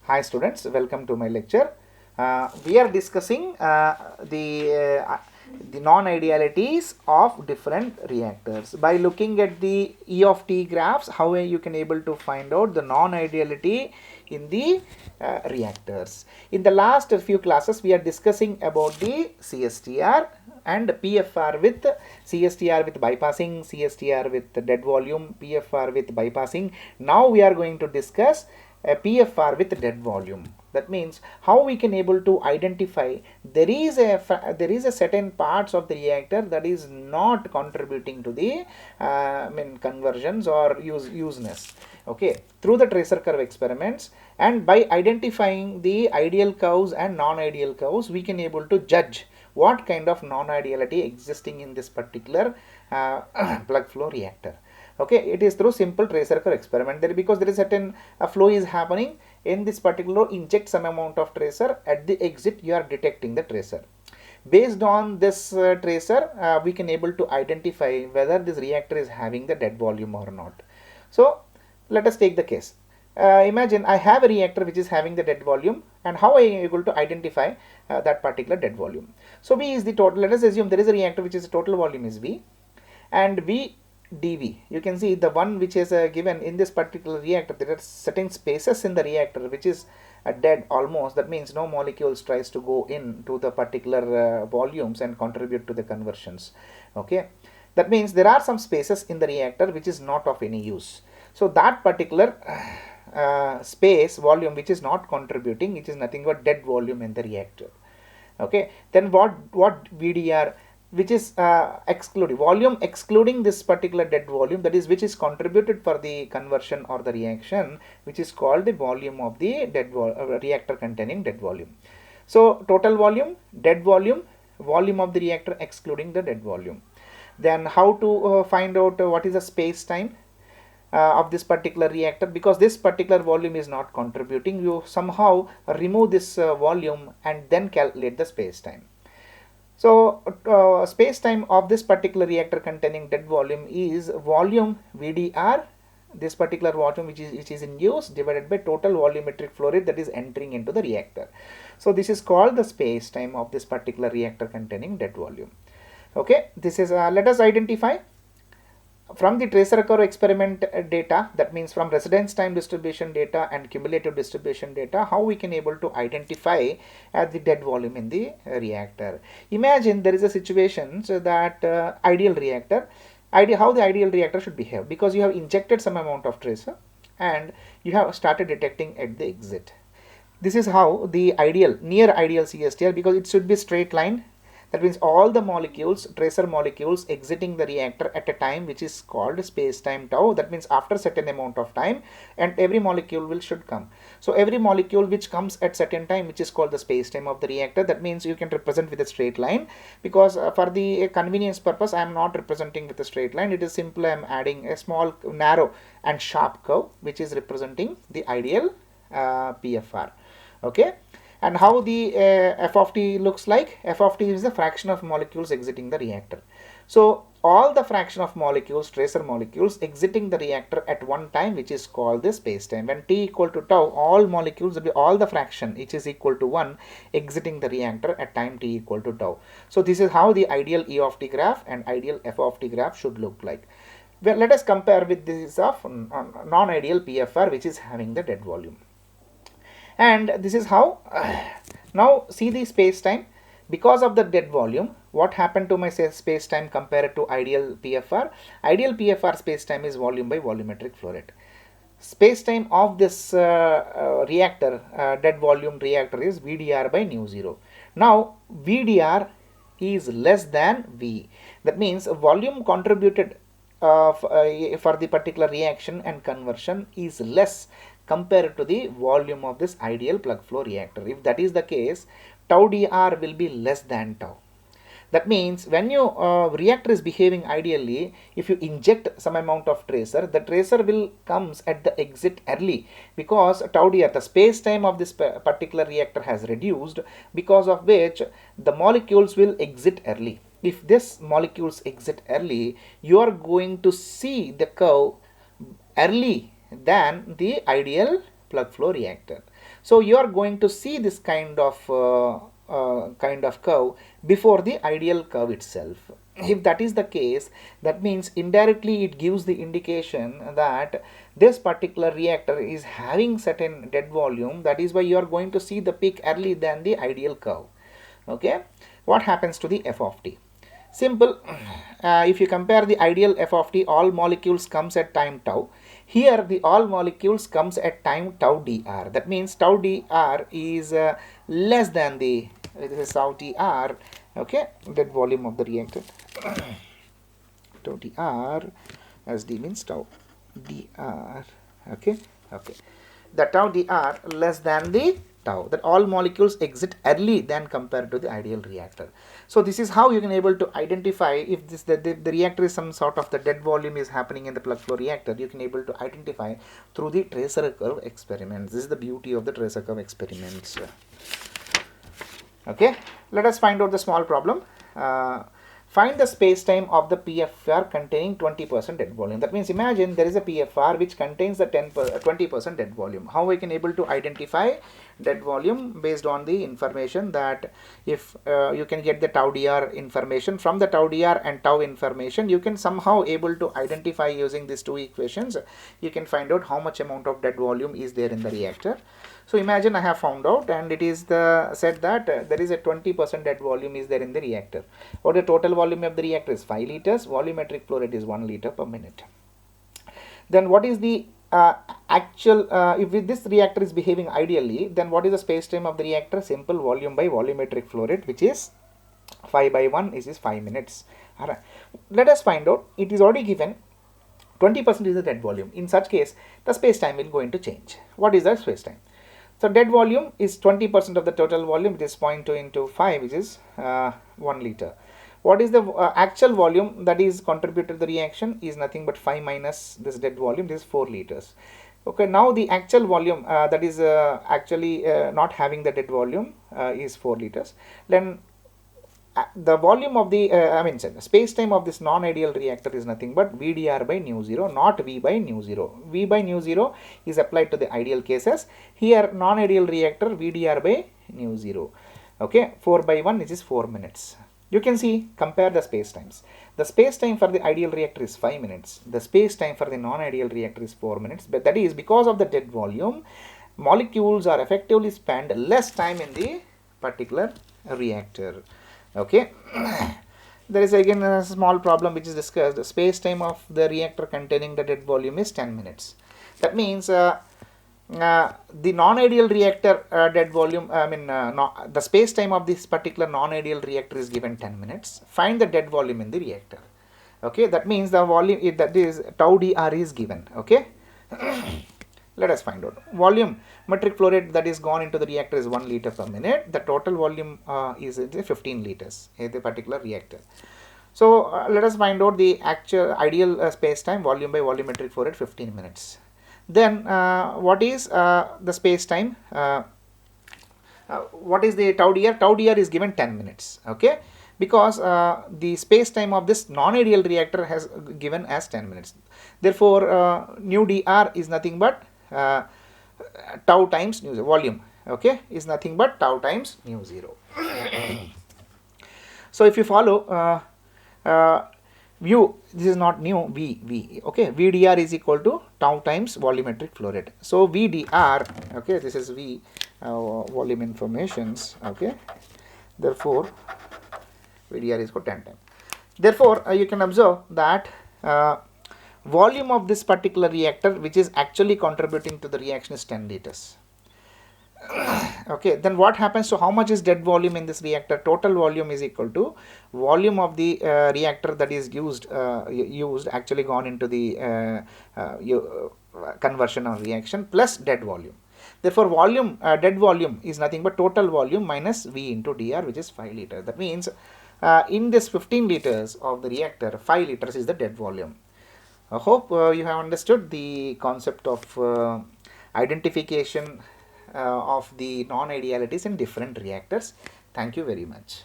Hi students, welcome to my lecture. We are discussing the non-idealities of different reactors. By looking at the E of T graphs, how you can able to find out the non-ideality in the reactors. In the last few classes, we are discussing about the CSTR and PFR with CSTR with bypassing, CSTR with dead volume, PFR with bypassing. Now we are going to discuss a PFR with dead volume. That means how we can able to identify there is a certain parts of the reactor that is not contributing to the conversions or useness. Okay, through the tracer curve experiments, and by identifying the ideal curves and non-ideal curves, we can able to judge what kind of non-ideality existing in this particular plug flow reactor. Okay, it is through simple tracer curve experiment there, because there is certain flow is happening in this particular, inject some amount of tracer, at the exit you are detecting the tracer. Based on this tracer, we can able to identify whether this reactor is having the dead volume or not. So let us take the case. Imagine I have a reactor which is having the dead volume, and how I am able to identify that particular dead volume. So V is the total. Let us assume there is a reactor which is total volume is V, and V dV. You can see the one which is given in this particular reactor. There are certain spaces in the reactor which is dead almost. That means no molecules tries to go into the particular volumes and contribute to the conversions. Okay, that means there are some spaces in the reactor which is not of any use. So that particular space volume which is not contributing, it is nothing but dead volume in the reactor. Okay, then what VDR, which is excluding volume, excluding this particular dead volume, that is which is contributed for the conversion or the reaction, which is called the volume of the reactor containing dead volume. So total volume, dead volume, volume of the reactor excluding the dead volume. Then how to find out what is the space time of this particular reactor? Because this particular volume is not contributing, you somehow remove this volume and then calculate the space time. So space time of this particular reactor containing dead volume is volume VDR, this particular volume which is in use, divided by total volumetric flow rate that is entering into the reactor. So this is called the space time of this particular reactor containing dead volume. Okay, this is let us identify from the tracer curve experiment data, that means from residence time distribution data and cumulative distribution data, how we can able to identify the dead volume in the reactor. Imagine there is a situation so that ideal reactor, how the ideal reactor should behave, because you have injected some amount of tracer and you have started detecting at the exit. This is how the ideal, near ideal CSTR, because it should be straight line. That means all the molecules, tracer molecules exiting the reactor at a time which is called space time tau. That means after certain amount of time, and every molecule should come. So every molecule which comes at certain time, which is called the space time of the reactor. That means you can represent with a straight line, because for the convenience purpose I am not representing with a straight line. It is simple, I am adding a small narrow and sharp curve which is representing the ideal PFR. Okay. And how the f of t looks like? F of t is the fraction of molecules exiting the reactor. So all the fraction of molecules, tracer molecules exiting the reactor at one time, which is called the space time. When t equal to tau, all molecules will be all the fraction which is equal to 1 exiting the reactor at time t equal to tau. So this is how the ideal E of t graph and ideal f of t graph should look like. Well, let us compare with this of non-ideal PFR, which is having the dead volume. And this is how now see the space time. Because of the dead volume, what happened to my space time compared to ideal PFR? Ideal PFR space time is volume by volumetric flow rate. Space time of this reactor, dead volume reactor, is VDR by nu 0. Now VDR is less than V. That means volume contributed for the particular reaction and conversion is less compared to the volume of this ideal plug flow reactor. If that is the case, tau dr will be less than tau. That means when your reactor is behaving ideally, if you inject some amount of tracer, the tracer will comes at the exit early, because tau dr, the space time of this particular reactor has reduced, because of which the molecules will exit early. If this molecules exit early, you are going to see the curve early than the ideal plug flow reactor. So you are going to see this kind of curve before the ideal curve itself. If that is the case, that means indirectly it gives the indication that this particular reactor is having certain dead volume. That is why you are going to see the peak early than the ideal curve. Okay, what happens to the f of t? Simple. If you compare the ideal f of t, all molecules comes at time tau. Here the all molecules comes at time tau dr. That means tau dr is less than the this is tau dr. Okay, dead volume of the reactor. Tau dr as d means tau dr. Okay, okay. The tau dr less than the tau, that all molecules exit early than compared to the ideal reactor. So this is how you can able to identify if this the reactor is some sort of the dead volume is happening in the plug flow reactor. You can able to identify through the tracer curve experiments. This is the beauty of the tracer curve experiments. Okay, let us find out the small problem. Find the space-time of the PFR containing 20% dead volume. That means imagine there is a PFR which contains the 20% dead volume. How we can able to identify dead volume? Based on the information that if you can get the tau dr information from the tau dr and tau information, you can somehow able to identify using these two equations. You can find out how much amount of dead volume is there in the reactor. So imagine I have found out, and it is said that there is a 20% dead volume is there in the reactor. Or the total volume of the reactor is 5 liters. Volumetric flow rate is 1 liter per minute. Then what is the actual, if this reactor is behaving ideally, then what is the space time of the reactor? Simple, volume by volumetric flow rate, which is 5 by 1 is 5 minutes. Alright. Let us find out. It is already given 20% is the dead volume. In such case, the space time will going to change. What is the space time? So dead volume is 20% of the total volume, which is 0.2 into 5, which is 1 liter. What is the actual volume that is contributed to the reaction? Is nothing but 5 minus this dead volume. This is 4 liters. Okay, now the actual volume that is actually not having the dead volume is 4 liters. Then the volume of the space time of this non-ideal reactor is nothing but VDR by nu 0, not V by nu 0. V by nu 0 is applied to the ideal cases. Here non-ideal reactor VDR by nu 0. Okay, 4 by 1 which is 4 minutes. You can see, compare the space times. The space time for the ideal reactor is 5 minutes. The space time for the non-ideal reactor is 4 minutes. But that is because of the dead volume, molecules are effectively spend less time in the particular reactor. Okay, there is again a small problem which is discussed. The space time of the reactor containing the dead volume is 10 minutes. That means the non-ideal reactor dead volume, the space time of this particular non-ideal reactor is given 10 minutes. Find the dead volume in the reactor. Okay, that means the volume that is tau dr is given. Okay. Let us find out. Volume metric flow rate that is gone into the reactor is 1 liter per minute. The total volume is 15 liters in the particular reactor. So let us find out the actual ideal space time, volume by volumetric flow rate, 15 minutes. Then what is the space time? What is the tau dr? Tau dr is given 10 minutes. Okay, because the space time of this non-ideal reactor has given as 10 minutes. Therefore, nu dr is nothing but tau times nu 0, volume, okay, is nothing but tau times nu 0. So if you follow view, this is not nu, v, okay, vdr is equal to tau times volumetric flow rate. So vdr, okay, this is v, volume informations, okay, therefore vdr is equal to 10 times. Therefore you can observe that volume of this particular reactor which is actually contributing to the reaction is 10 liters. Okay, then what happens to how much is dead volume in this reactor? Total volume is equal to volume of the reactor that is used actually gone into the conversion or reaction plus dead volume. Therefore volume dead volume is nothing but total volume minus V into dr, which is 5 liters. That means in this 15 liters of the reactor, 5 liters is the dead volume. I hope you have understood the concept of identification of the non-idealities in different reactors. Thank you very much.